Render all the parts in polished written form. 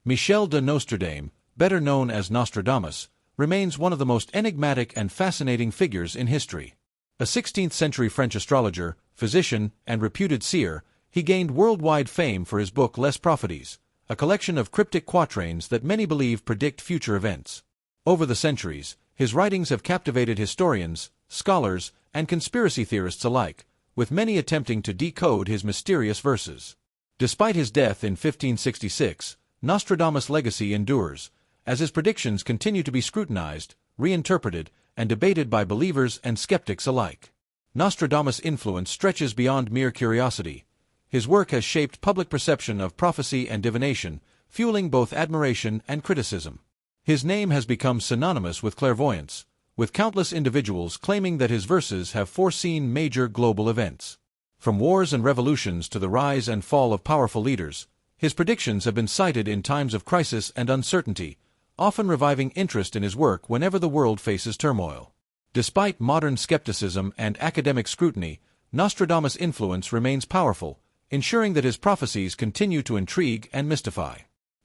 Michel de Nostradamus, better known as Nostradamus, remains one of the most enigmatic and fascinating figures in history. A 16th-century French astrologer, physician, and reputed seer, he gained worldwide fame for his book Les Prophecies, a collection of cryptic quatrains that many believe predict future events. Over the centuries, his writings have captivated historians, scholars, and conspiracy theorists alike, with many attempting to decode his mysterious verses. Despite his death in 1566, Nostradamus' legacy endures, as his predictions continue to be scrutinized, reinterpreted, and debated by believers and skeptics alike. Nostradamus' influence stretches beyond mere curiosity. His work has shaped public perception of prophecy and divination, fueling both admiration and criticism. His name has become synonymous with clairvoyance, with countless individuals claiming that his verses have foreseen major global events. From wars and revolutions to the rise and fall of powerful leaders, his predictions have been cited in times of crisis and uncertainty, often reviving interest in his work whenever the world faces turmoil. Despite modern skepticism and academic scrutiny, Nostradamus' influence remains powerful, ensuring that his prophecies continue to intrigue and mystify.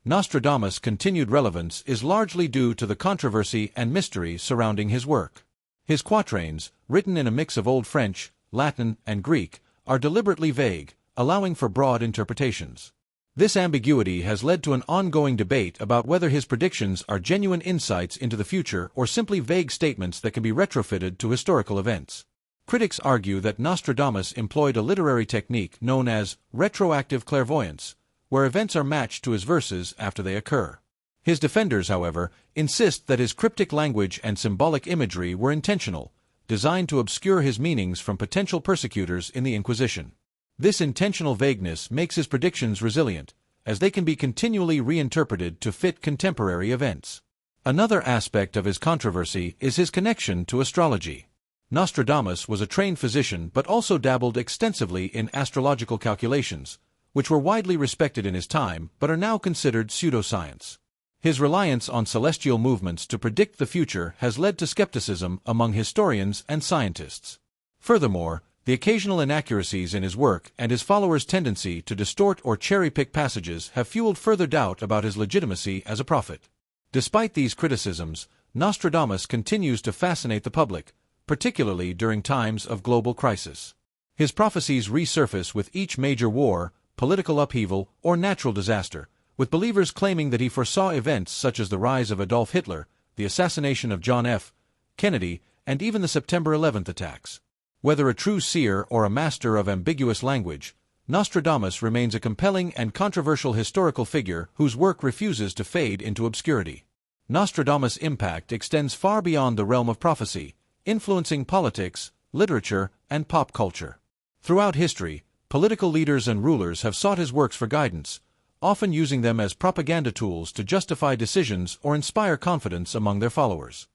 Nostradamus' continued relevance is largely due to the controversy and mystery surrounding his work. His quatrains, written in a mix of Old French, Latin, and Greek, are deliberately vague, allowing for broad interpretations. This ambiguity has led to an ongoing debate about whether his predictions are genuine insights into the future or simply vague statements that can be retrofitted to historical events. Critics argue that Nostradamus employed a literary technique known as retroactive clairvoyance, where events are matched to his verses after they occur. His defenders, however, insist that his cryptic language and symbolic imagery were intentional, designed to obscure his meanings from potential persecutors in the Inquisition. This intentional vagueness makes his predictions resilient, as they can be continually reinterpreted to fit contemporary events. Another aspect of his controversy is his connection to astrology. Nostradamus was a trained physician but also dabbled extensively in astrological calculations, which were widely respected in his time but are now considered pseudoscience. His reliance on celestial movements to predict the future has led to skepticism among historians and scientists. Furthermore, the occasional inaccuracies in his work and his followers' tendency to distort or cherry-pick passages have fueled further doubt about his legitimacy as a prophet. Despite these criticisms, Nostradamus continues to fascinate the public, particularly during times of global crisis. His prophecies resurface with each major war, political upheaval, or natural disaster, with believers claiming that he foresaw events such as the rise of Adolf Hitler, the assassination of John F. Kennedy, and even the September 11th attacks. Whether a true seer or a master of ambiguous language, Nostradamus remains a compelling and controversial historical figure whose work refuses to fade into obscurity. Nostradamus' impact extends far beyond the realm of prophecy, influencing politics, literature, and pop culture. Throughout history, political leaders and rulers have sought his works for guidance, often using them as propaganda tools to justify decisions or inspire confidence among their followers.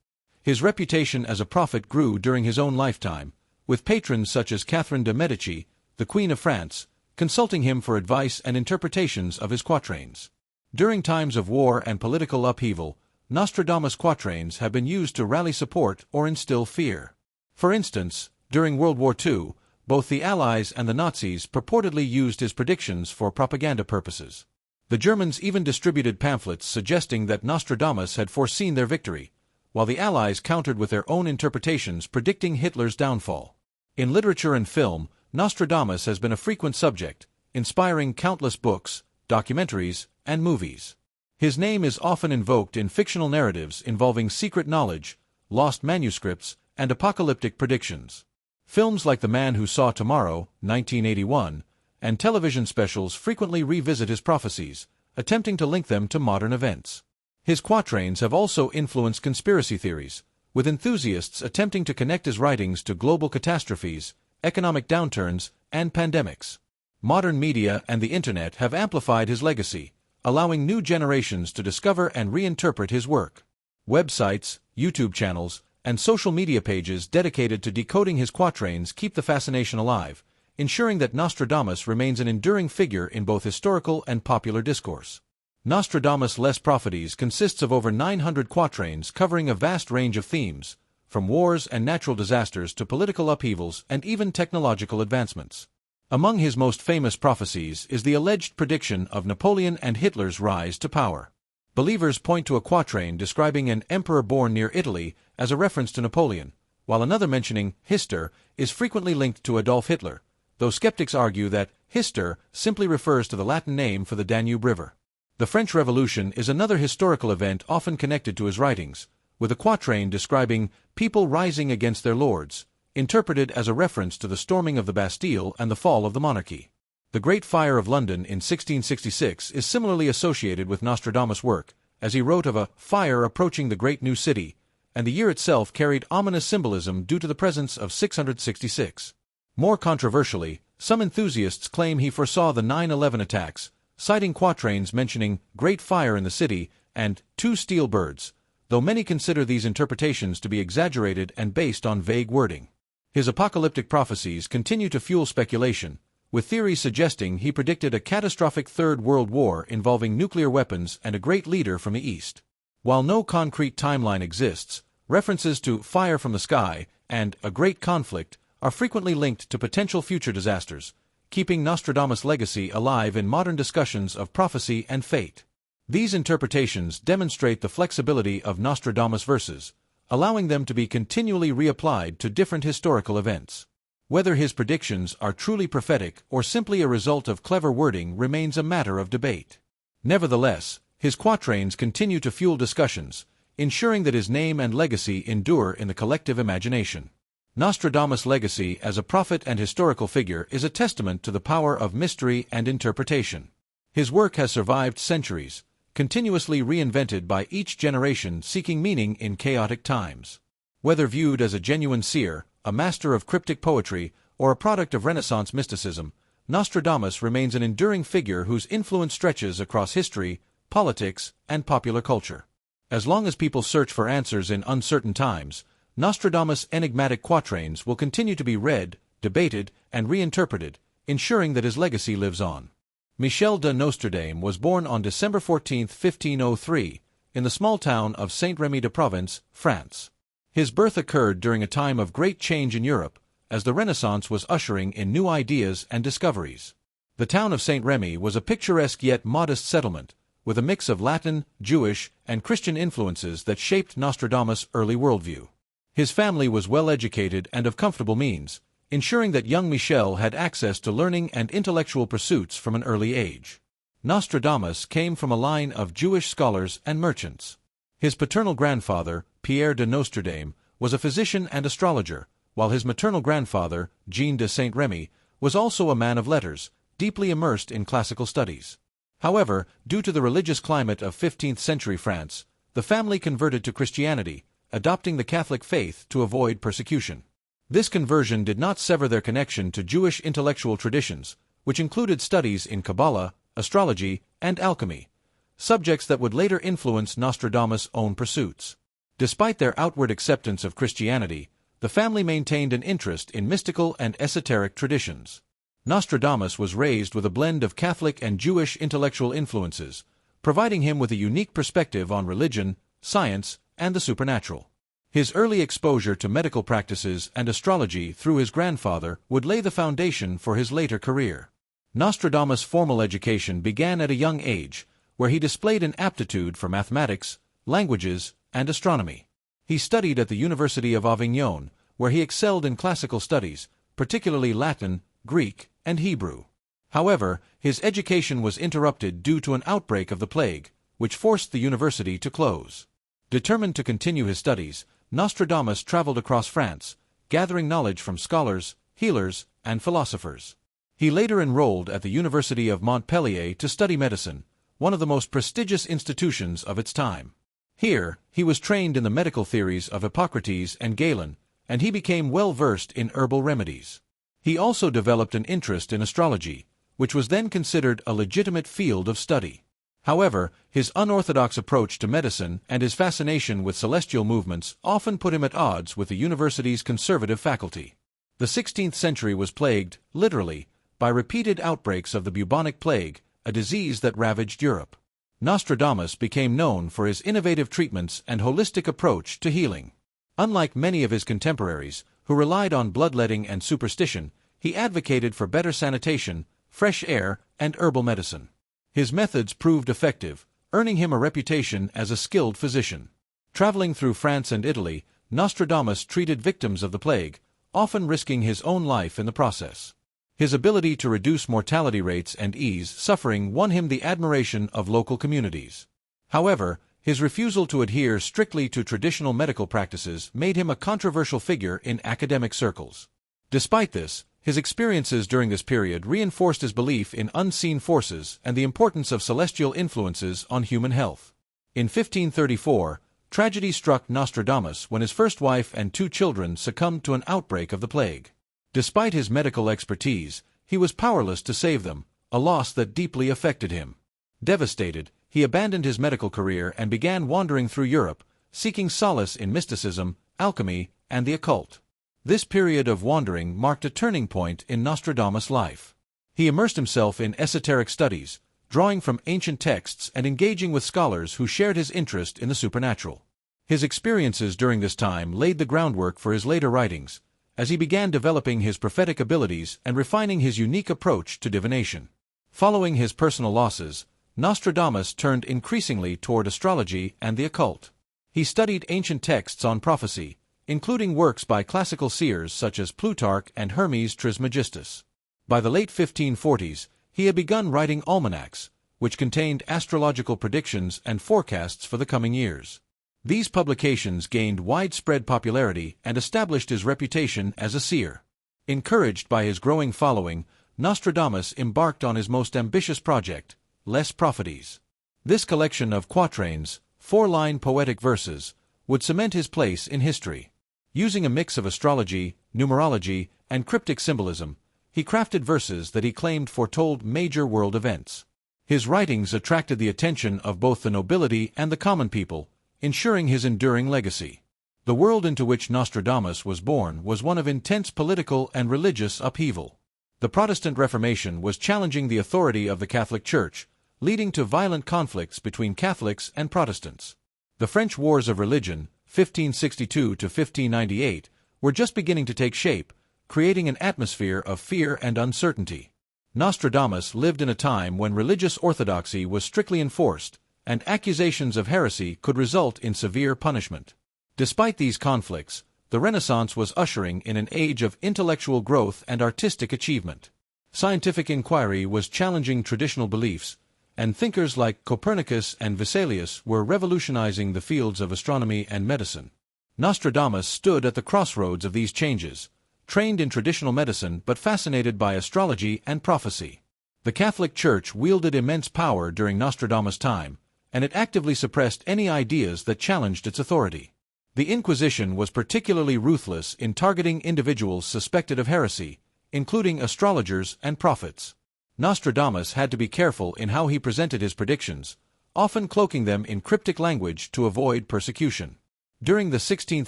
His reputation as a prophet grew during his own lifetime, with patrons such as Catherine de' Medici, the Queen of France, consulting him for advice and interpretations of his quatrains. During times of war and political upheaval, Nostradamus' quatrains have been used to rally support or instill fear. For instance, during World War II, both the Allies and the Nazis purportedly used his predictions for propaganda purposes. The Germans even distributed pamphlets suggesting that Nostradamus had foreseen their victory, while the Allies countered with their own interpretations predicting Hitler's downfall. In literature and film, Nostradamus has been a frequent subject, inspiring countless books, documentaries, and movies. His name is often invoked in fictional narratives involving secret knowledge, lost manuscripts, and apocalyptic predictions. Films like The Man Who Saw Tomorrow, 1981, and television specials frequently revisit his prophecies, attempting to link them to modern events. His quatrains have also influenced conspiracy theories, with enthusiasts attempting to connect his writings to global catastrophes, economic downturns, and pandemics. Modern media and the internet have amplified his legacy, allowing new generations to discover and reinterpret his work. Websites, YouTube channels, and social media pages dedicated to decoding his quatrains keep the fascination alive, ensuring that Nostradamus remains an enduring figure in both historical and popular discourse. Nostradamus' Les Prophecies consists of over 900 quatrains covering a vast range of themes, from wars and natural disasters to political upheavals and even technological advancements. Among his most famous prophecies is the alleged prediction of Napoleon and Hitler's rise to power. Believers point to a quatrain describing an emperor born near Italy as a reference to Napoleon, while another mentioning Hister is frequently linked to Adolf Hitler, though skeptics argue that Hister simply refers to the Latin name for the Danube River. The French Revolution is another historical event often connected to his writings, with a quatrain describing people rising against their lords, interpreted as a reference to the storming of the Bastille and the fall of the monarchy. The Great Fire of London in 1666 is similarly associated with Nostradamus' work, as he wrote of a fire approaching the great new city, and the year itself carried ominous symbolism due to the presence of 666. More controversially, some enthusiasts claim he foresaw the 9/11 attacks, citing quatrains mentioning Great Fire in the City and Two Steel Birds, though many consider these interpretations to be exaggerated and based on vague wording. His apocalyptic prophecies continue to fuel speculation, with theories suggesting he predicted a catastrophic Third World War involving nuclear weapons and a great leader from the East. While no concrete timeline exists, references to fire from the sky and a great conflict are frequently linked to potential future disasters, keeping Nostradamus' legacy alive in modern discussions of prophecy and fate. These interpretations demonstrate the flexibility of Nostradamus' verses, allowing them to be continually reapplied to different historical events. Whether his predictions are truly prophetic or simply a result of clever wording remains a matter of debate. Nevertheless, his quatrains continue to fuel discussions, ensuring that his name and legacy endure in the collective imagination. Nostradamus' legacy as a prophet and historical figure is a testament to the power of mystery and interpretation. His work has survived centuries, continuously reinvented by each generation seeking meaning in chaotic times. Whether viewed as a genuine seer, a master of cryptic poetry, or a product of Renaissance mysticism, Nostradamus remains an enduring figure whose influence stretches across history, politics, and popular culture. As long as people search for answers in uncertain times, Nostradamus' enigmatic quatrains will continue to be read, debated, and reinterpreted, ensuring that his legacy lives on. Michel de Nostradamus was born on December 14, 1503, in the small town of Saint-Rémy-de-Provence, France. His birth occurred during a time of great change in Europe, as the Renaissance was ushering in new ideas and discoveries. The town of Saint-Rémy was a picturesque yet modest settlement, with a mix of Latin, Jewish, and Christian influences that shaped Nostradamus' early worldview. His family was well educated and of comfortable means, ensuring that young Michel had access to learning and intellectual pursuits from an early age. Nostradamus came from a line of Jewish scholars and merchants. His paternal grandfather, Pierre de Nostradamus, was a physician and astrologer, while his maternal grandfather, Jean de Saint-Rémy, was also a man of letters, deeply immersed in classical studies. However, due to the religious climate of 15th-century France, the family converted to Christianity, adopting the Catholic faith to avoid persecution. This conversion did not sever their connection to Jewish intellectual traditions, which included studies in Kabbalah, astrology, and alchemy, subjects that would later influence Nostradamus' own pursuits. Despite their outward acceptance of Christianity, the family maintained an interest in mystical and esoteric traditions. Nostradamus was raised with a blend of Catholic and Jewish intellectual influences, providing him with a unique perspective on religion, science, and the supernatural. His early exposure to medical practices and astrology through his grandfather would lay the foundation for his later career. Nostradamus' formal education began at a young age, where he displayed an aptitude for mathematics, languages, and astronomy. He studied at the University of Avignon, where he excelled in classical studies, particularly Latin, Greek, and Hebrew. However, his education was interrupted due to an outbreak of the plague, which forced the university to close. Determined to continue his studies, Nostradamus traveled across France, gathering knowledge from scholars, healers, and philosophers. He later enrolled at the University of Montpellier to study medicine, one of the most prestigious institutions of its time. Here, he was trained in the medical theories of Hippocrates and Galen, and he became well versed in herbal remedies. He also developed an interest in astrology, which was then considered a legitimate field of study. However, his unorthodox approach to medicine and his fascination with celestial movements often put him at odds with the university's conservative faculty. The 16th century was plagued, literally, by repeated outbreaks of the bubonic plague, a disease that ravaged Europe. Nostradamus became known for his innovative treatments and holistic approach to healing. Unlike many of his contemporaries, who relied on bloodletting and superstition, he advocated for better sanitation, fresh air, and herbal medicine. His methods proved effective, earning him a reputation as a skilled physician. Traveling through France and Italy, Nostradamus treated victims of the plague, often risking his own life in the process. His ability to reduce mortality rates and ease suffering won him the admiration of local communities. However, his refusal to adhere strictly to traditional medical practices made him a controversial figure in academic circles. Despite this, his experiences during this period reinforced his belief in unseen forces and the importance of celestial influences on human health. In 1534, tragedy struck Nostradamus when his first wife and 2 children succumbed to an outbreak of the plague. Despite his medical expertise, he was powerless to save them, a loss that deeply affected him. Devastated, he abandoned his medical career and began wandering through Europe, seeking solace in mysticism, alchemy, and the occult. This period of wandering marked a turning point in Nostradamus' life. He immersed himself in esoteric studies, drawing from ancient texts and engaging with scholars who shared his interest in the supernatural. His experiences during this time laid the groundwork for his later writings, as he began developing his prophetic abilities and refining his unique approach to divination. Following his personal losses, Nostradamus turned increasingly toward astrology and the occult. He studied ancient texts on prophecy, including works by classical seers such as Plutarch and Hermes Trismegistus. By the late 1540s, he had begun writing almanacs, which contained astrological predictions and forecasts for the coming years. These publications gained widespread popularity and established his reputation as a seer. Encouraged by his growing following, Nostradamus embarked on his most ambitious project, Les Prophecies. This collection of quatrains, 4-line poetic verses, would cement his place in history. Using a mix of astrology, numerology, and cryptic symbolism, he crafted verses that he claimed foretold major world events. His writings attracted the attention of both the nobility and the common people, ensuring his enduring legacy. The world into which Nostradamus was born was one of intense political and religious upheaval. The Protestant Reformation was challenging the authority of the Catholic Church, leading to violent conflicts between Catholics and Protestants. The French Wars of Religion, 1562 to 1598, were just beginning to take shape, creating an atmosphere of fear and uncertainty. Nostradamus lived in a time when religious orthodoxy was strictly enforced, and accusations of heresy could result in severe punishment. Despite these conflicts, the Renaissance was ushering in an age of intellectual growth and artistic achievement. Scientific inquiry was challenging traditional beliefs, and thinkers like Copernicus and Vesalius were revolutionizing the fields of astronomy and medicine. Nostradamus stood at the crossroads of these changes, trained in traditional medicine but fascinated by astrology and prophecy. The Catholic Church wielded immense power during Nostradamus' time, and it actively suppressed any ideas that challenged its authority. The Inquisition was particularly ruthless in targeting individuals suspected of heresy, including astrologers and prophets. Nostradamus had to be careful in how he presented his predictions, often cloaking them in cryptic language to avoid persecution. During the 16th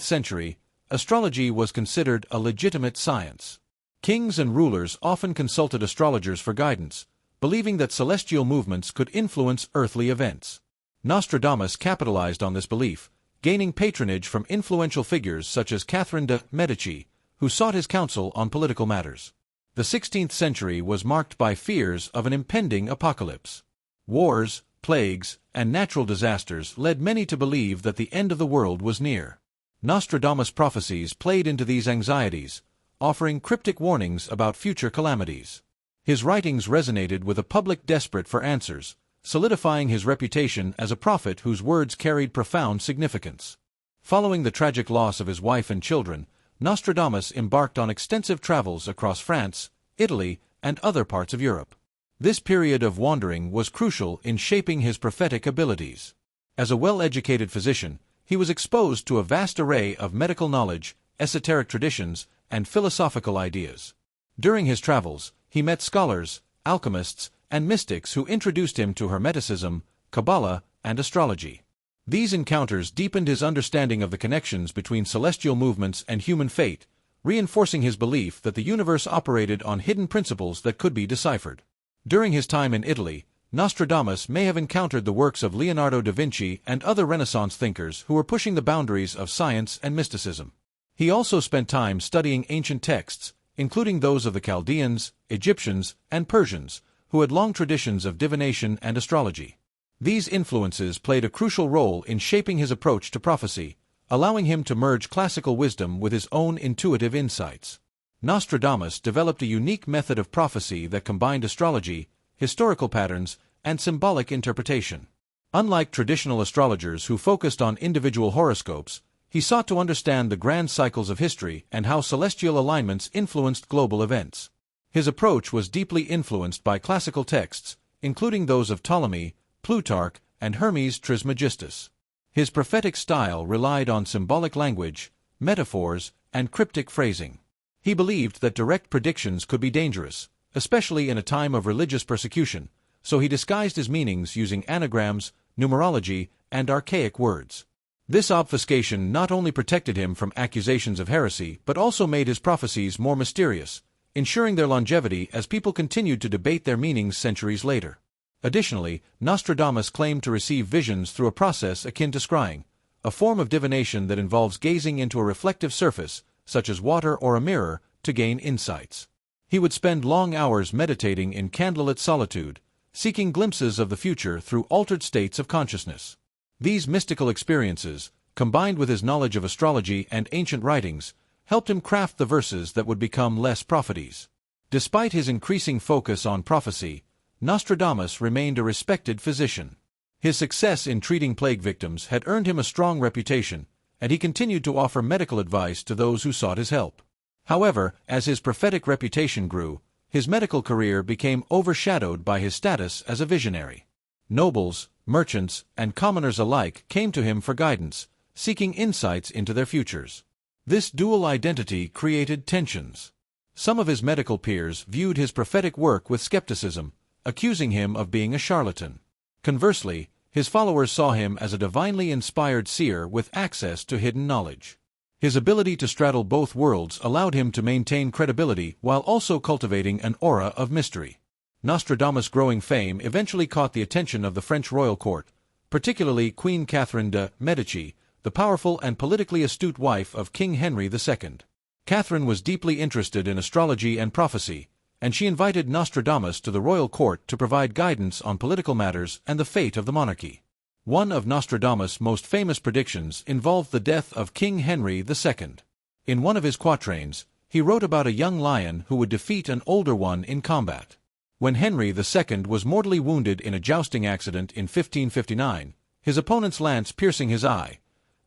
century, astrology was considered a legitimate science. Kings and rulers often consulted astrologers for guidance, believing that celestial movements could influence earthly events. Nostradamus capitalized on this belief, gaining patronage from influential figures such as Catherine de' Medici, who sought his counsel on political matters. The 16th century was marked by fears of an impending apocalypse. Wars, plagues, and natural disasters led many to believe that the end of the world was near. Nostradamus' prophecies played into these anxieties, offering cryptic warnings about future calamities. His writings resonated with a public desperate for answers, solidifying his reputation as a prophet whose words carried profound significance. Following the tragic loss of his wife and children, Nostradamus embarked on extensive travels across France, Italy, and other parts of Europe. This period of wandering was crucial in shaping his prophetic abilities. As a well-educated physician, he was exposed to a vast array of medical knowledge, esoteric traditions, and philosophical ideas. During his travels, he met scholars, alchemists, and mystics who introduced him to Hermeticism, Kabbalah, and astrology. These encounters deepened his understanding of the connections between celestial movements and human fate, reinforcing his belief that the universe operated on hidden principles that could be deciphered. During his time in Italy, Nostradamus may have encountered the works of Leonardo da Vinci and other Renaissance thinkers who were pushing the boundaries of science and mysticism. He also spent time studying ancient texts, including those of the Chaldeans, Egyptians, and Persians, who had long traditions of divination and astrology. These influences played a crucial role in shaping his approach to prophecy, allowing him to merge classical wisdom with his own intuitive insights. Nostradamus developed a unique method of prophecy that combined astrology, historical patterns, and symbolic interpretation. Unlike traditional astrologers who focused on individual horoscopes, he sought to understand the grand cycles of history and how celestial alignments influenced global events. His approach was deeply influenced by classical texts, including those of Ptolemy, Plutarch, and Hermes Trismegistus. His prophetic style relied on symbolic language, metaphors, and cryptic phrasing. He believed that direct predictions could be dangerous, especially in a time of religious persecution, so he disguised his meanings using anagrams, numerology, and archaic words. This obfuscation not only protected him from accusations of heresy but also made his prophecies more mysterious, ensuring their longevity as people continued to debate their meanings centuries later. Additionally, Nostradamus claimed to receive visions through a process akin to scrying, a form of divination that involves gazing into a reflective surface, such as water or a mirror, to gain insights. He would spend long hours meditating in candlelit solitude, seeking glimpses of the future through altered states of consciousness. These mystical experiences, combined with his knowledge of astrology and ancient writings, helped him craft the verses that would become Les Prophéties. Despite his increasing focus on prophecy, Nostradamus remained a respected physician. His success in treating plague victims had earned him a strong reputation, and he continued to offer medical advice to those who sought his help. However, as his prophetic reputation grew, his medical career became overshadowed by his status as a visionary. Nobles, merchants, and commoners alike came to him for guidance, seeking insights into their futures. This dual identity created tensions. Some of his medical peers viewed his prophetic work with skepticism, accusing him of being a charlatan. Conversely, his followers saw him as a divinely inspired seer with access to hidden knowledge. His ability to straddle both worlds allowed him to maintain credibility while also cultivating an aura of mystery. Nostradamus' growing fame eventually caught the attention of the French royal court, particularly Queen Catherine de' Medici, the powerful and politically astute wife of King Henry II. Catherine was deeply interested in astrology and prophecy, and she invited Nostradamus to the royal court to provide guidance on political matters and the fate of the monarchy. One of Nostradamus' most famous predictions involved the death of King Henry II. In one of his quatrains, he wrote about a young lion who would defeat an older one in combat. When Henry II was mortally wounded in a jousting accident in 1559, his opponent's lance piercing his eye,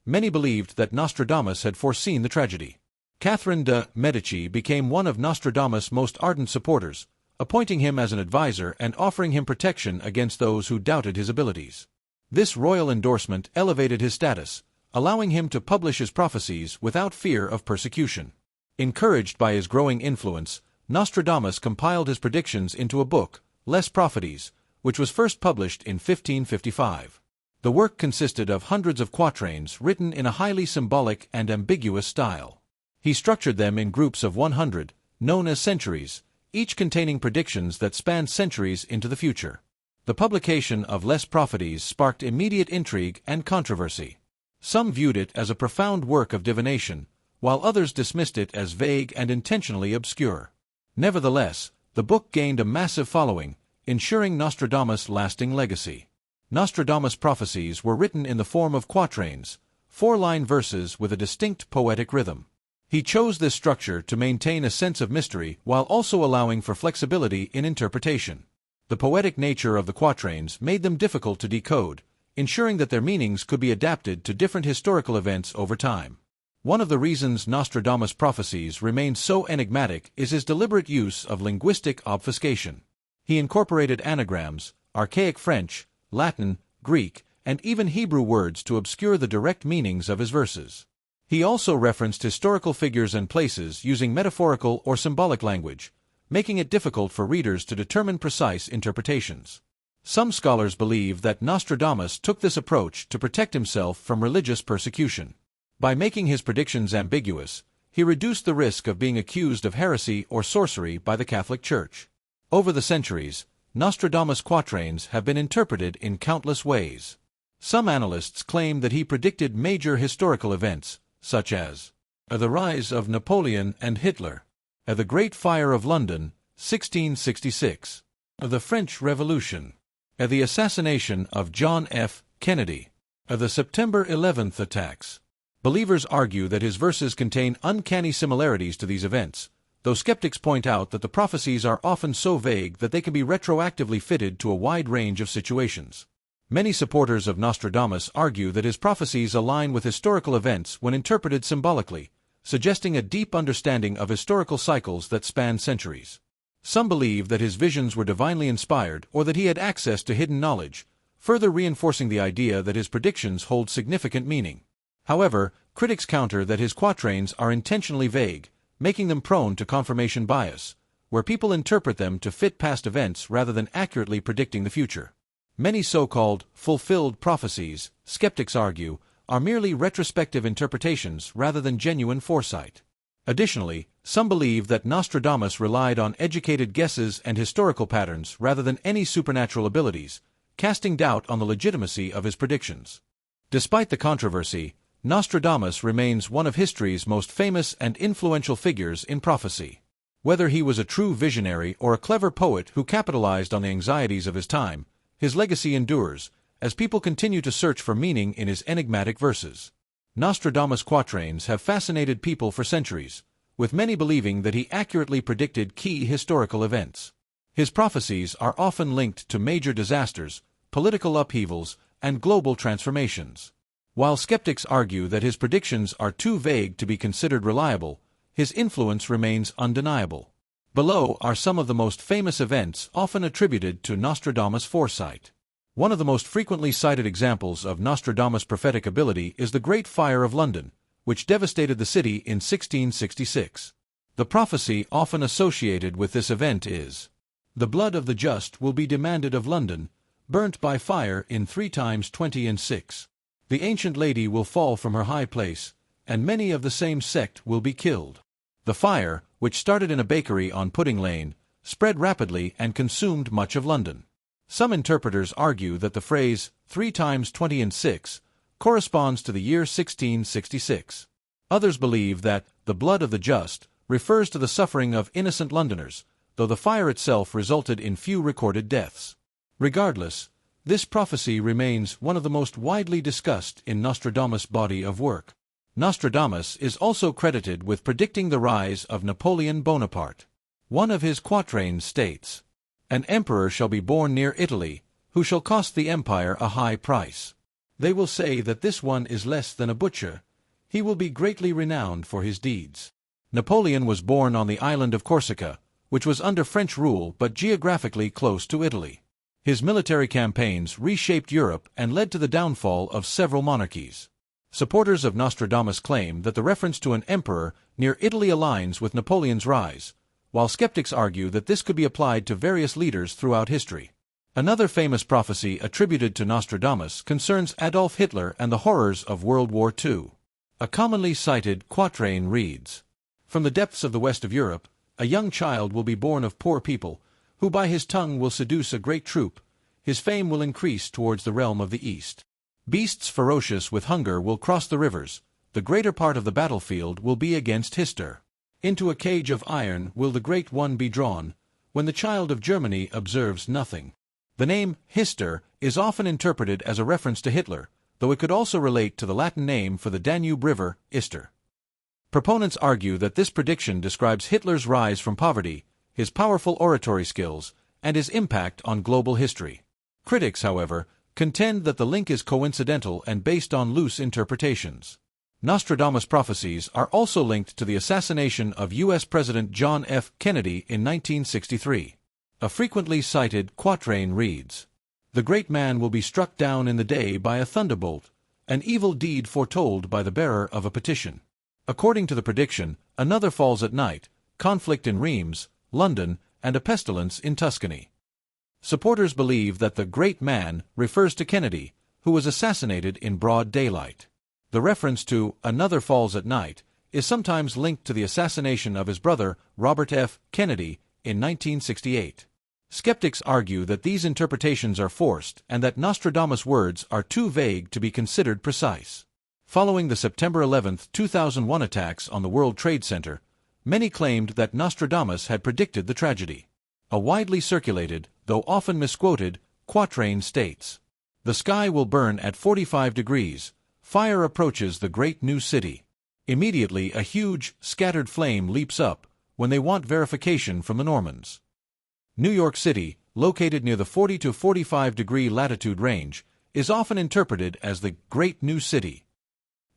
many believed that Nostradamus had foreseen the tragedy. Catherine de' Medici became one of Nostradamus' most ardent supporters, appointing him as an advisor and offering him protection against those who doubted his abilities. This royal endorsement elevated his status, allowing him to publish his prophecies without fear of persecution. Encouraged by his growing influence, Nostradamus compiled his predictions into a book, Les Prophéties, which was first published in 1555. The work consisted of hundreds of quatrains written in a highly symbolic and ambiguous style. He structured them in groups of 100, known as centuries, each containing predictions that spanned centuries into the future. The publication of Les Prophéties sparked immediate intrigue and controversy. Some viewed it as a profound work of divination, while others dismissed it as vague and intentionally obscure. Nevertheless, the book gained a massive following, ensuring Nostradamus' lasting legacy. Nostradamus' prophecies were written in the form of quatrains, four-line verses with a distinct poetic rhythm. He chose this structure to maintain a sense of mystery while also allowing for flexibility in interpretation. The poetic nature of the quatrains made them difficult to decode, ensuring that their meanings could be adapted to different historical events over time. One of the reasons Nostradamus' prophecies remain so enigmatic is his deliberate use of linguistic obfuscation. He incorporated anagrams, archaic French, Latin, Greek, and even Hebrew words to obscure the direct meanings of his verses. He also referenced historical figures and places using metaphorical or symbolic language, making it difficult for readers to determine precise interpretations. Some scholars believe that Nostradamus took this approach to protect himself from religious persecution. By making his predictions ambiguous, he reduced the risk of being accused of heresy or sorcery by the Catholic Church. Over the centuries, Nostradamus' quatrains have been interpreted in countless ways. Some analysts claim that he predicted major historical events, such as the rise of Napoleon and Hitler, the Great Fire of London, 1666, the French Revolution, The assassination of John F. Kennedy. The September 11th attacks. Believers argue that his verses contain uncanny similarities to these events, though skeptics point out that the prophecies are often so vague that they can be retroactively fitted to a wide range of situations. Many supporters of Nostradamus argue that his prophecies align with historical events when interpreted symbolically, suggesting a deep understanding of historical cycles that span centuries. Some believe that his visions were divinely inspired or that he had access to hidden knowledge, further reinforcing the idea that his predictions hold significant meaning. However, critics counter that his quatrains are intentionally vague, making them prone to confirmation bias, where people interpret them to fit past events rather than accurately predicting the future. Many so-called fulfilled prophecies, skeptics argue, are merely retrospective interpretations rather than genuine foresight. Additionally, some believe that Nostradamus relied on educated guesses and historical patterns rather than any supernatural abilities, casting doubt on the legitimacy of his predictions. Despite the controversy, Nostradamus remains one of history's most famous and influential figures in prophecy. Whether he was a true visionary or a clever poet who capitalized on the anxieties of his time, his legacy endures, as people continue to search for meaning in his enigmatic verses. Nostradamus' quatrains have fascinated people for centuries, with many believing that he accurately predicted key historical events. His prophecies are often linked to major disasters, political upheavals, and global transformations. While skeptics argue that his predictions are too vague to be considered reliable, his influence remains undeniable. Below are some of the most famous events often attributed to Nostradamus' foresight. One of the most frequently cited examples of Nostradamus' prophetic ability is the Great Fire of London, which devastated the city in 1666. The prophecy often associated with this event is, "The blood of the just will be demanded of London, burnt by fire in 3 times 20 and 6. The ancient lady will fall from her high place, and many of the same sect will be killed." The fire, which started in a bakery on Pudding Lane, spread rapidly and consumed much of London. Some interpreters argue that the phrase 3 times 20 and 6 corresponds to the year 1666. Others believe that the blood of the just refers to the suffering of innocent Londoners, though the fire itself resulted in few recorded deaths. Regardless, this prophecy remains one of the most widely discussed in Nostradamus' body of work. Nostradamus is also credited with predicting the rise of Napoleon Bonaparte. One of his quatrains states, "An emperor shall be born near Italy, who shall cost the empire a high price. They will say that this one is less than a butcher. He will be greatly renowned for his deeds." Napoleon was born on the island of Corsica, which was under French rule but geographically close to Italy. His military campaigns reshaped Europe and led to the downfall of several monarchies. Supporters of Nostradamus claim that the reference to an emperor near Italy aligns with Napoleon's rise, while skeptics argue that this could be applied to various leaders throughout history. Another famous prophecy attributed to Nostradamus concerns Adolf Hitler and the horrors of World War II. A commonly cited quatrain reads, "From the depths of the west of Europe, a young child will be born of poor people, who by his tongue will seduce a great troop. His fame will increase towards the realm of the east. Beasts ferocious with hunger will cross the rivers. The greater part of the battlefield will be against Hister. Into a cage of iron will the great one be drawn, when the child of Germany observes nothing." The name Hister is often interpreted as a reference to Hitler, though it could also relate to the Latin name for the Danube River, Ister. Proponents argue that this prediction describes Hitler's rise from poverty, his powerful oratory skills, and his impact on global history. Critics, however, contend that the link is coincidental and based on loose interpretations. Nostradamus' prophecies are also linked to the assassination of U.S. President John F. Kennedy in 1963. A frequently cited quatrain reads, "The great man will be struck down in the day by a thunderbolt, an evil deed foretold by the bearer of a petition." According to the prediction, another falls at night, conflict in Reims, London, and a pestilence in Tuscany. Supporters believe that the great man refers to Kennedy, who was assassinated in broad daylight. The reference to "another falls at night" is sometimes linked to the assassination of his brother, Robert F. Kennedy, in 1968. Skeptics argue that these interpretations are forced and that Nostradamus' words are too vague to be considered precise. Following the September 11, 2001 attacks on the World Trade Center, many claimed that Nostradamus had predicted the tragedy. A widely circulated, though often misquoted, quatrain states, "The sky will burn at 45 degrees, fire approaches the great new city." Immediately a huge, scattered flame leaps up when they want verification from the Normans. New York City, located near the 40 to 45 degree latitude range, is often interpreted as the Great New City.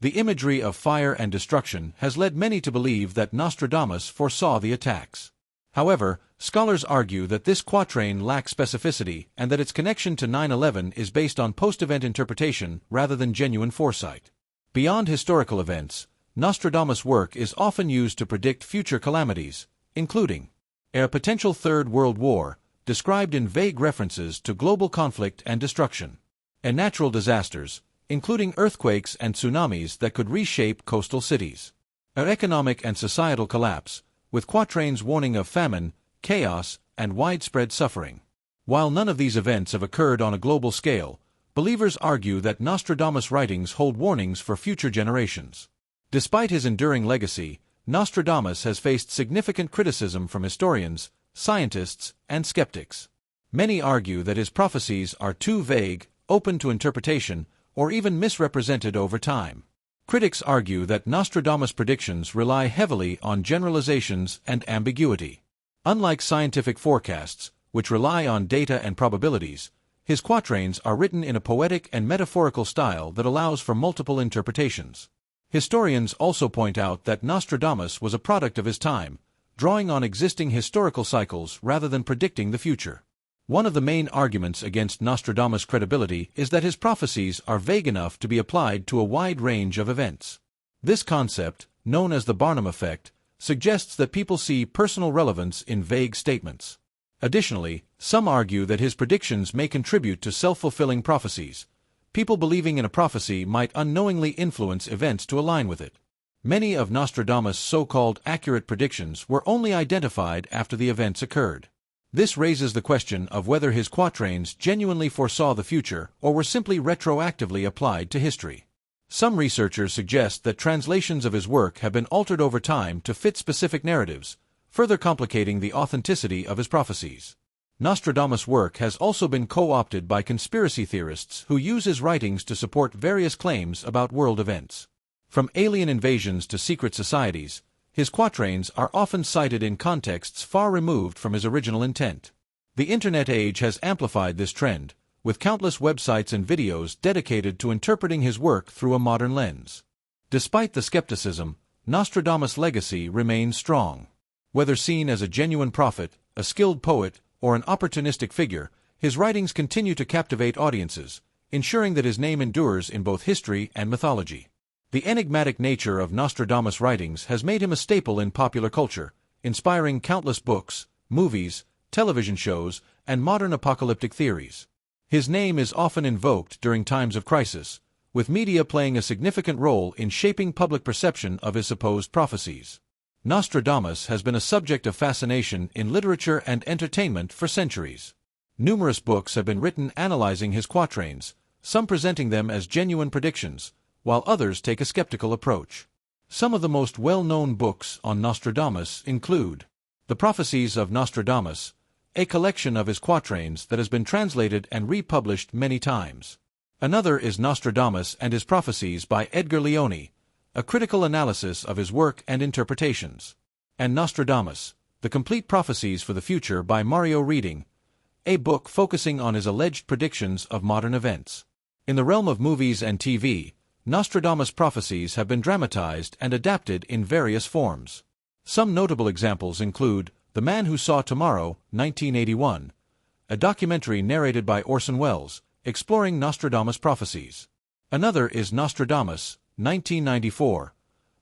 The imagery of fire and destruction has led many to believe that Nostradamus foresaw the attacks. However, scholars argue that this quatrain lacks specificity and that its connection to 9/11 is based on post-event interpretation rather than genuine foresight. Beyond historical events, Nostradamus' work is often used to predict future calamities, including a potential Third World War, described in vague references to global conflict and destruction, and natural disasters, including earthquakes and tsunamis that could reshape coastal cities, an economic and societal collapse, with quatrains warning of famine, chaos, and widespread suffering. While none of these events have occurred on a global scale, believers argue that Nostradamus' writings hold warnings for future generations. Despite his enduring legacy, Nostradamus has faced significant criticism from historians, scientists, and skeptics. Many argue that his prophecies are too vague, open to interpretation, or even misrepresented over time. Critics argue that Nostradamus' predictions rely heavily on generalizations and ambiguity. Unlike scientific forecasts, which rely on data and probabilities, his quatrains are written in a poetic and metaphorical style that allows for multiple interpretations. Historians also point out that Nostradamus was a product of his time, drawing on existing historical cycles rather than predicting the future. One of the main arguments against Nostradamus' credibility is that his prophecies are vague enough to be applied to a wide range of events. This concept, known as the Barnum effect, suggests that people see personal relevance in vague statements. Additionally, some argue that his predictions may contribute to self-fulfilling prophecies. People believing in a prophecy might unknowingly influence events to align with it. Many of Nostradamus' so-called accurate predictions were only identified after the events occurred. This raises the question of whether his quatrains genuinely foresaw the future or were simply retroactively applied to history. Some researchers suggest that translations of his work have been altered over time to fit specific narratives, further complicating the authenticity of his prophecies. Nostradamus' work has also been co-opted by conspiracy theorists who use his writings to support various claims about world events. From alien invasions to secret societies, his quatrains are often cited in contexts far removed from his original intent. The Internet age has amplified this trend, with countless websites and videos dedicated to interpreting his work through a modern lens. Despite the skepticism, Nostradamus' legacy remains strong. Whether seen as a genuine prophet, a skilled poet, or an opportunistic figure, his writings continue to captivate audiences, ensuring that his name endures in both history and mythology. The enigmatic nature of Nostradamus' writings has made him a staple in popular culture, inspiring countless books, movies, television shows, and modern apocalyptic theories. His name is often invoked during times of crisis, with media playing a significant role in shaping public perception of his supposed prophecies. Nostradamus has been a subject of fascination in literature and entertainment for centuries. Numerous books have been written analyzing his quatrains, some presenting them as genuine predictions, while others take a skeptical approach. Some of the most well-known books on Nostradamus include The Prophecies of Nostradamus, a collection of his quatrains that has been translated and republished many times. Another is Nostradamus and His Prophecies by Edgar Leone, a critical analysis of his work and interpretations. And Nostradamus, The Complete Prophecies for the Future by Mario Reading, a book focusing on his alleged predictions of modern events. In the realm of movies and TV, Nostradamus' prophecies have been dramatized and adapted in various forms. Some notable examples include The Man Who Saw Tomorrow, 1981, a documentary narrated by Orson Welles, exploring Nostradamus' prophecies. Another is Nostradamus, 1994,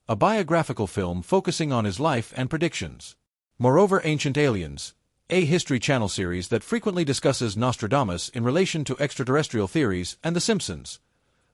a biographical film focusing on his life and predictions. Moreover, Ancient Aliens, a History Channel series that frequently discusses Nostradamus in relation to extraterrestrial theories, and The Simpsons.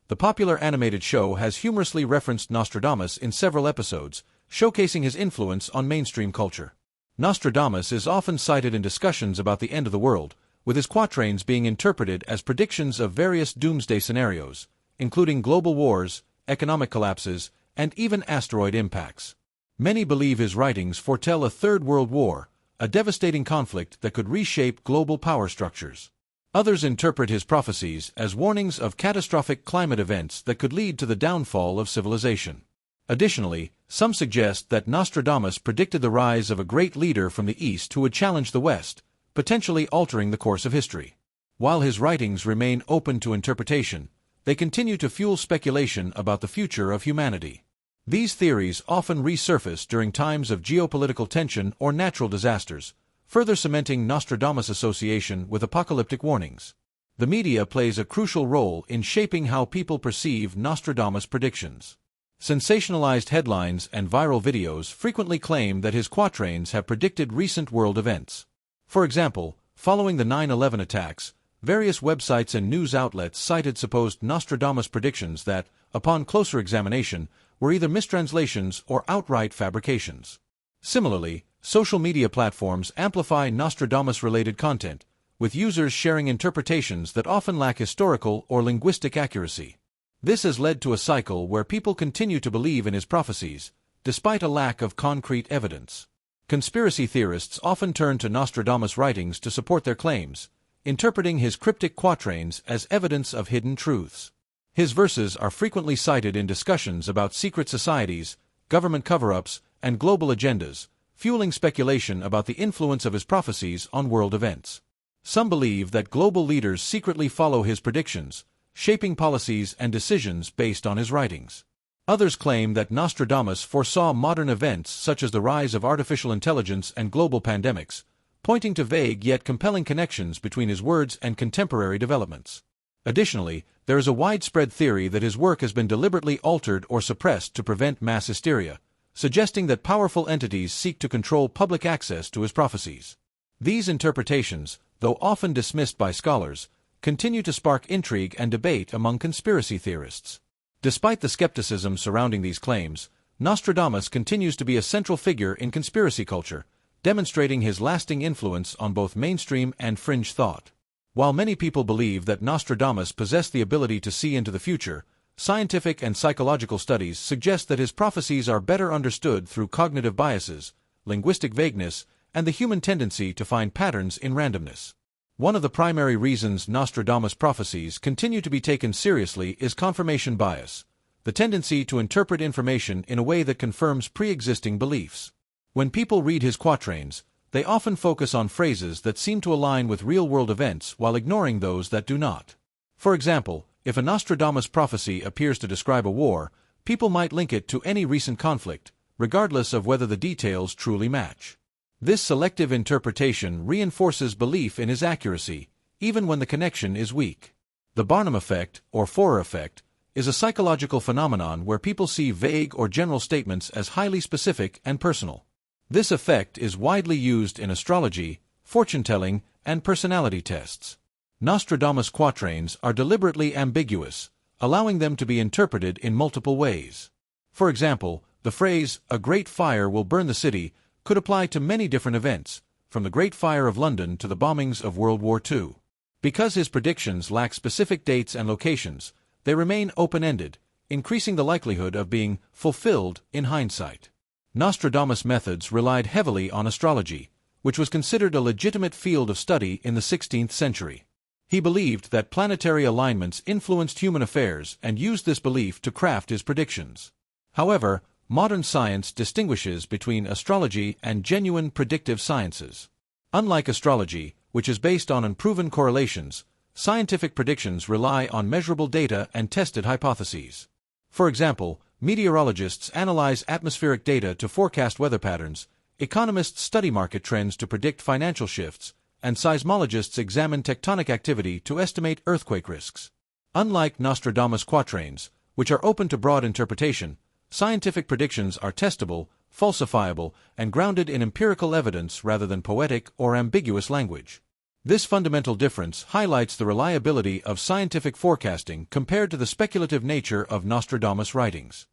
The popular animated show has humorously referenced Nostradamus in several episodes, showcasing his influence on mainstream culture. Nostradamus is often cited in discussions about the end of the world, with his quatrains being interpreted as predictions of various doomsday scenarios, including global wars, economic collapses, and even asteroid impacts. Many believe his writings foretell a Third World War, a devastating conflict that could reshape global power structures. Others interpret his prophecies as warnings of catastrophic climate events that could lead to the downfall of civilization. Additionally, some suggest that Nostradamus predicted the rise of a great leader from the East who would challenge the West, potentially altering the course of history. While his writings remain open to interpretation, they continue to fuel speculation about the future of humanity. These theories often resurface during times of geopolitical tension or natural disasters, further cementing Nostradamus' association with apocalyptic warnings. The media plays a crucial role in shaping how people perceive Nostradamus' predictions. Sensationalized headlines and viral videos frequently claim that his quatrains have predicted recent world events. For example, following the 9/11 attacks, various websites and news outlets cited supposed Nostradamus predictions that, upon closer examination, were either mistranslations or outright fabrications. Similarly, social media platforms amplify Nostradamus-related content, with users sharing interpretations that often lack historical or linguistic accuracy. This has led to a cycle where people continue to believe in his prophecies, despite a lack of concrete evidence. Conspiracy theorists often turn to Nostradamus' writings to support their claims, interpreting his cryptic quatrains as evidence of hidden truths. His verses are frequently cited in discussions about secret societies, government cover-ups, and global agendas, fueling speculation about the influence of his prophecies on world events. Some believe that global leaders secretly follow his predictions, shaping policies and decisions based on his writings. Others claim that Nostradamus foresaw modern events such as the rise of artificial intelligence and global pandemics, pointing to vague yet compelling connections between his words and contemporary developments. Additionally, there is a widespread theory that his work has been deliberately altered or suppressed to prevent mass hysteria, suggesting that powerful entities seek to control public access to his prophecies. These interpretations, though often dismissed by scholars, continue to spark intrigue and debate among conspiracy theorists. Despite the skepticism surrounding these claims, Nostradamus continues to be a central figure in conspiracy culture, demonstrating his lasting influence on both mainstream and fringe thought. While many people believe that Nostradamus possessed the ability to see into the future, scientific and psychological studies suggest that his prophecies are better understood through cognitive biases, linguistic vagueness, and the human tendency to find patterns in randomness. One of the primary reasons Nostradamus' prophecies continue to be taken seriously is confirmation bias, the tendency to interpret information in a way that confirms pre-existing beliefs. When people read his quatrains, they often focus on phrases that seem to align with real-world events while ignoring those that do not. For example, if a Nostradamus prophecy appears to describe a war, people might link it to any recent conflict, regardless of whether the details truly match. This selective interpretation reinforces belief in his accuracy, even when the connection is weak. The Barnum effect, or Forer effect, is a psychological phenomenon where people see vague or general statements as highly specific and personal. This effect is widely used in astrology, fortune-telling, and personality tests. Nostradamus' quatrains are deliberately ambiguous, allowing them to be interpreted in multiple ways. For example, the phrase, "a great fire will burn the city," could apply to many different events, from the Great Fire of London to the bombings of World War II. Because his predictions lack specific dates and locations, they remain open-ended, increasing the likelihood of being fulfilled in hindsight. Nostradamus' methods relied heavily on astrology, which was considered a legitimate field of study in the 16th century. He believed that planetary alignments influenced human affairs and used this belief to craft his predictions. However, modern science distinguishes between astrology and genuine predictive sciences. Unlike astrology, which is based on unproven correlations, scientific predictions rely on measurable data and tested hypotheses. For example, meteorologists analyze atmospheric data to forecast weather patterns, economists study market trends to predict financial shifts, and seismologists examine tectonic activity to estimate earthquake risks. Unlike Nostradamus' quatrains, which are open to broad interpretation, scientific predictions are testable, falsifiable, and grounded in empirical evidence rather than poetic or ambiguous language. This fundamental difference highlights the reliability of scientific forecasting compared to the speculative nature of Nostradamus' writings.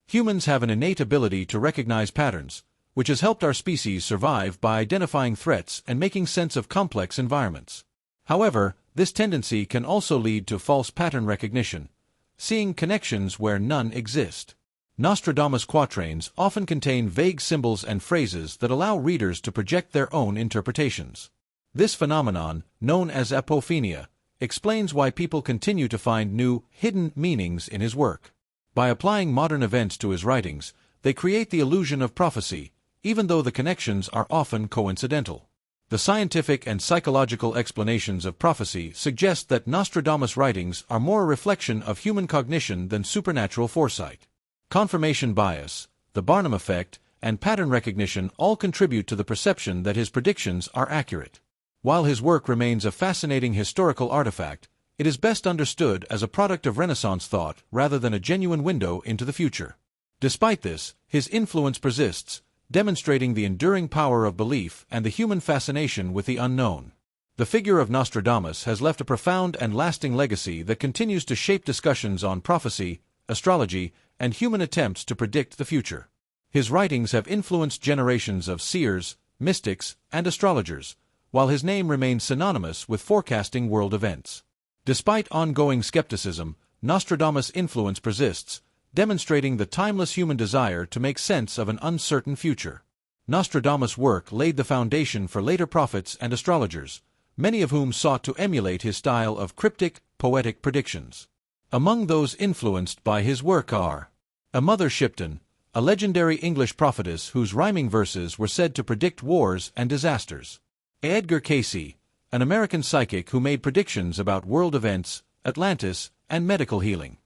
Humans have an innate ability to recognize patterns, which has helped our species survive by identifying threats and making sense of complex environments. However, this tendency can also lead to false pattern recognition, seeing connections where none exist. Nostradamus' quatrains often contain vague symbols and phrases that allow readers to project their own interpretations. This phenomenon, known as apophenia, explains why people continue to find new, hidden meanings in his work. By applying modern events to his writings, they create the illusion of prophecy, even though the connections are often coincidental. The scientific and psychological explanations of prophecy suggest that Nostradamus' writings are more a reflection of human cognition than supernatural foresight. Confirmation bias, the Barnum effect, and pattern recognition all contribute to the perception that his predictions are accurate. While his work remains a fascinating historical artifact, it is best understood as a product of Renaissance thought rather than a genuine window into the future. Despite this, his influence persists, demonstrating the enduring power of belief and the human fascination with the unknown. The figure of Nostradamus has left a profound and lasting legacy that continues to shape discussions on prophecy, astrology, and human attempts to predict the future. His writings have influenced generations of seers, mystics, and astrologers, while his name remains synonymous with forecasting world events. Despite ongoing skepticism, Nostradamus' influence persists, demonstrating the timeless human desire to make sense of an uncertain future. Nostradamus' work laid the foundation for later prophets and astrologers, many of whom sought to emulate his style of cryptic, poetic predictions. Among those influenced by his work are Mother Shipton, a legendary English prophetess whose rhyming verses were said to predict wars and disasters; Edgar Cayce, an American psychic who made predictions about world events, Atlantis, and medical healing;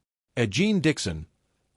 Jean Dixon,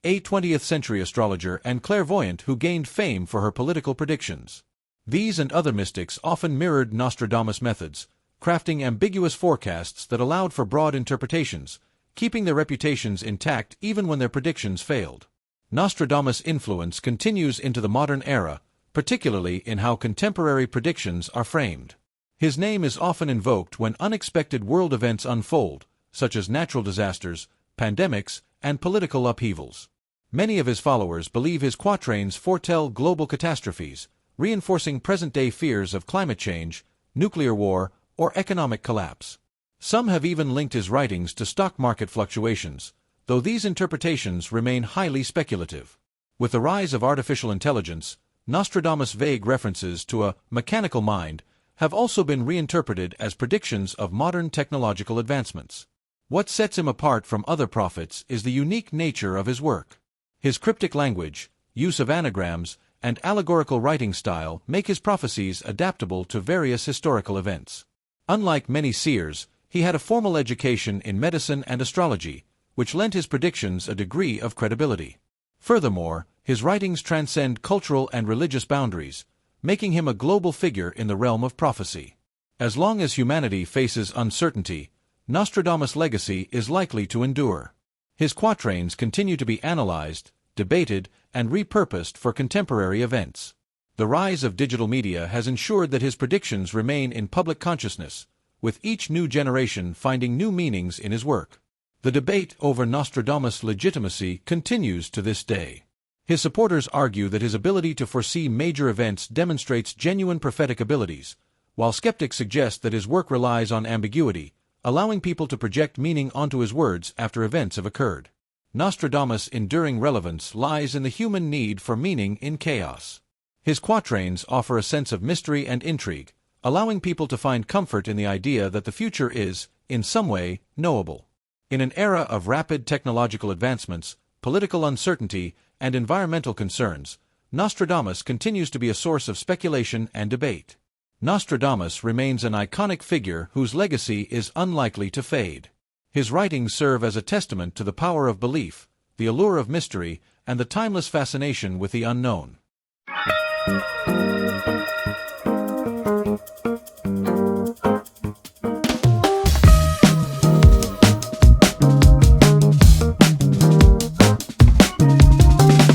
a 20th-century astrologer and clairvoyant who gained fame for her political predictions. These and other mystics often mirrored Nostradamus' methods, crafting ambiguous forecasts that allowed for broad interpretations, keeping their reputations intact even when their predictions failed. Nostradamus' influence continues into the modern era, particularly in how contemporary predictions are framed. His name is often invoked when unexpected world events unfold, such as natural disasters, pandemics, and political upheavals. Many of his followers believe his quatrains foretell global catastrophes, reinforcing present-day fears of climate change, nuclear war, or economic collapse. Some have even linked his writings to stock market fluctuations, though these interpretations remain highly speculative. With the rise of artificial intelligence, Nostradamus' vague references to a mechanical mind have also been reinterpreted as predictions of modern technological advancements. What sets him apart from other prophets is the unique nature of his work. His cryptic language, use of anagrams, and allegorical writing style make his prophecies adaptable to various historical events. Unlike many seers, he had a formal education in medicine and astrology, which lent his predictions a degree of credibility. Furthermore, his writings transcend cultural and religious boundaries, making him a global figure in the realm of prophecy. As long as humanity faces uncertainty, Nostradamus' legacy is likely to endure. His quatrains continue to be analyzed, debated, and repurposed for contemporary events. The rise of digital media has ensured that his predictions remain in public consciousness, with each new generation finding new meanings in his work. The debate over Nostradamus' legitimacy continues to this day. His supporters argue that his ability to foresee major events demonstrates genuine prophetic abilities, while skeptics suggest that his work relies on ambiguity, allowing people to project meaning onto his words after events have occurred. Nostradamus' enduring relevance lies in the human need for meaning in chaos. His quatrains offer a sense of mystery and intrigue, allowing people to find comfort in the idea that the future is, in some way, knowable. In an era of rapid technological advancements, political uncertainty, and environmental concerns, Nostradamus continues to be a source of speculation and debate. Nostradamus remains an iconic figure whose legacy is unlikely to fade. His writings serve as a testament to the power of belief, the allure of mystery, and the timeless fascination with the unknown.